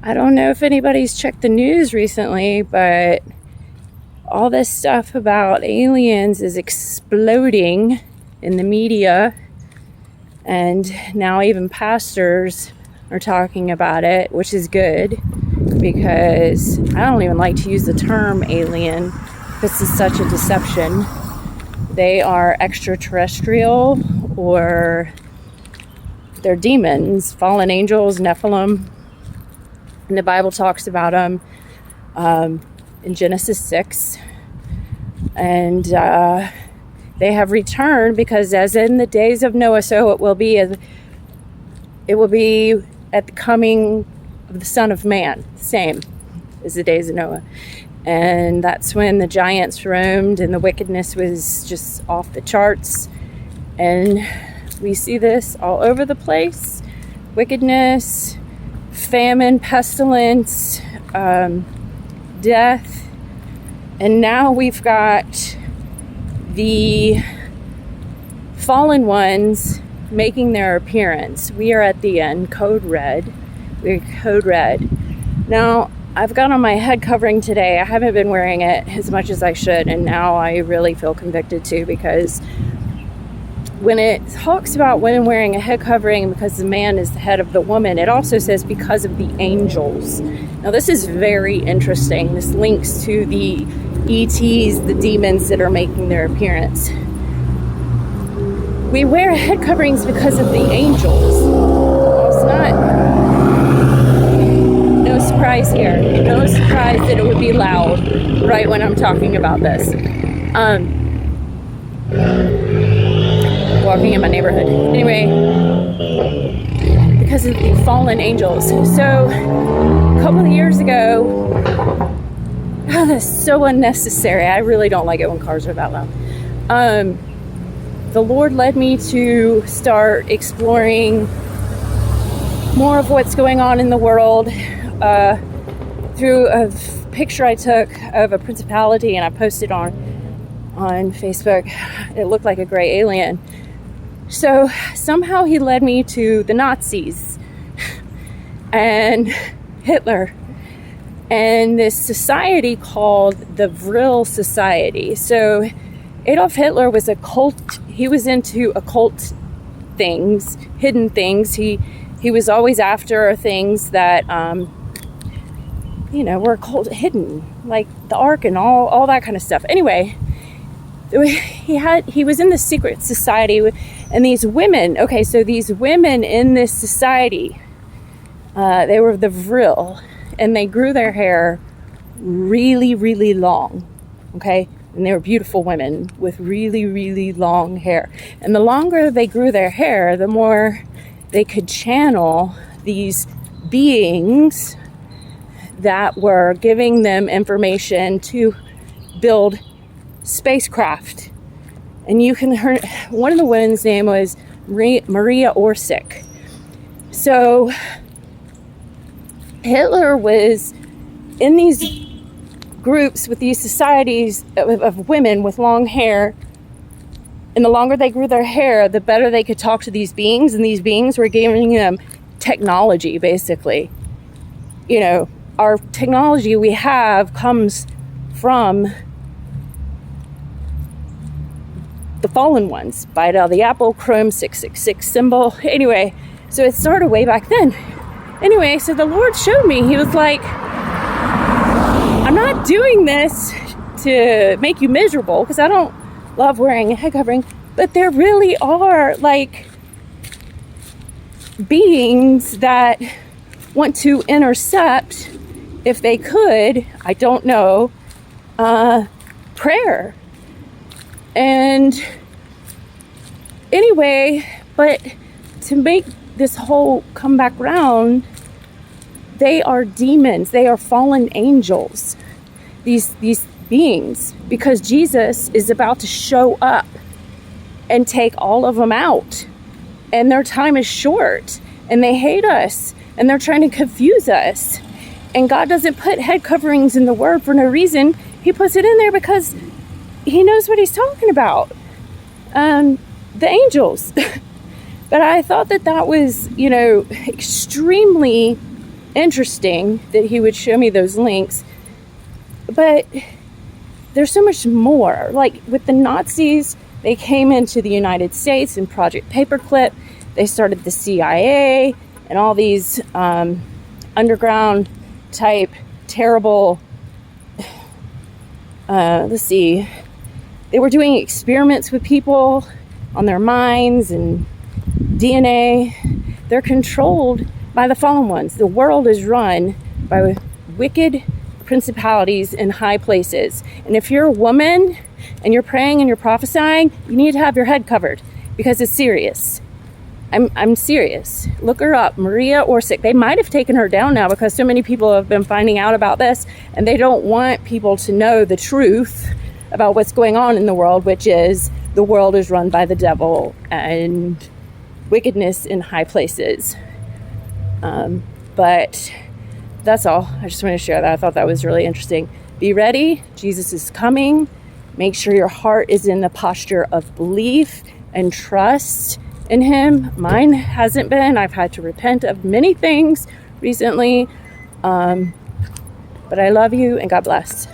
I don't know if anybody's checked the news recently, but all this stuff about aliens is exploding in the media, and now even pastors are talking about it, which is good, because I don't even like to use the term alien. This is such a deception. They are extraterrestrial, or they're demons, fallen angels, Nephilim. And the Bible talks about them in Genesis 6. And they have returned, because as in the days of Noah, so it will be at the coming of the Son of Man, same as the days of Noah. And that's when the giants roamed and the wickedness was just off the charts. And we see this all over the place. Wickedness, famine, pestilence, death. And now we've got the fallen ones making their appearance. We are at the end, code red. We're code red. Now, I've got on my head covering today. I haven't been wearing it as much as I should, and now I really feel convicted too, because when it talks about women wearing a head covering because the man is the head of the woman, it also says because of the angels. Now, this is very interesting. This links to the ETs, the demons that are making their appearance. We wear head coverings because of the angels. Well, it's not... No surprise here. No surprise that it would be loud right when I'm talking about this. Walking in my neighborhood. Anyway, because of the fallen angels. So, a couple of years ago, that's so unnecessary. I really don't like it when cars are that loud. The Lord led me to start exploring more of what's going on in the world through a picture I took of a principality, and I posted on Facebook. It looked like a gray alien. So somehow he led me to the Nazis and Hitler and this society called the Vril Society. So Adolf Hitler was a cult. He was into occult things, hidden things. He was always after things that were occult, hidden, like the Ark and all that kind of stuff. Anyway, he was in the secret society, and these women. Okay, so these women in this society, they were the Vril, and they grew their hair really, really long. Okay. And they were beautiful women with really, really long hair. And the longer they grew their hair, the more they could channel these beings that were giving them information to build spacecraft. And you can hear, one of the women's name was Maria Orsic. So Hitler was in these groups with these societies of women with long hair, and the longer they grew their hair, the better they could talk to these beings, and these beings were giving them technology, basically. Our technology we have comes from the fallen ones. Bite out the apple, Chrome 666 symbol. Anyway, so it started way back then. Anyway, so the Lord showed me. He was like, I'm not doing this to make you miserable, because I don't love wearing a head covering, but there really are like beings that want to intercept, if they could, I don't know, prayer. And anyway, but to make this whole come back round, they are demons. They are fallen angels. These beings, because Jesus is about to show up and take all of them out, and their time is short, and they hate us, and they're trying to confuse us. And God doesn't put head coverings in the Word for no reason. He puts it in there because He knows what He's talking about. The angels. But I thought that was, extremely interesting that he would show me those links. But there's so much more. Like with the Nazis, they came into the United States in Project Paperclip. They started the CIA and all these underground type terrible, they were doing experiments with people on their minds and DNA. They're controlled by the fallen ones. The world is run by wicked principalities in high places. And if you're a woman and you're praying and you're prophesying, you need to have your head covered because it's serious. I'm serious. Look her up, Maria Orsic. They might have taken her down now because so many people have been finding out about this, and they don't want people to know the truth about what's going on in the world, which is the world is run by the devil and wickedness in high places. But that's all. I just wanted to share that. I thought that was really interesting. Be ready. Jesus is coming. Make sure your heart is in the posture of belief and trust in him. Mine hasn't been. I've had to repent of many things recently. But I love you and God bless.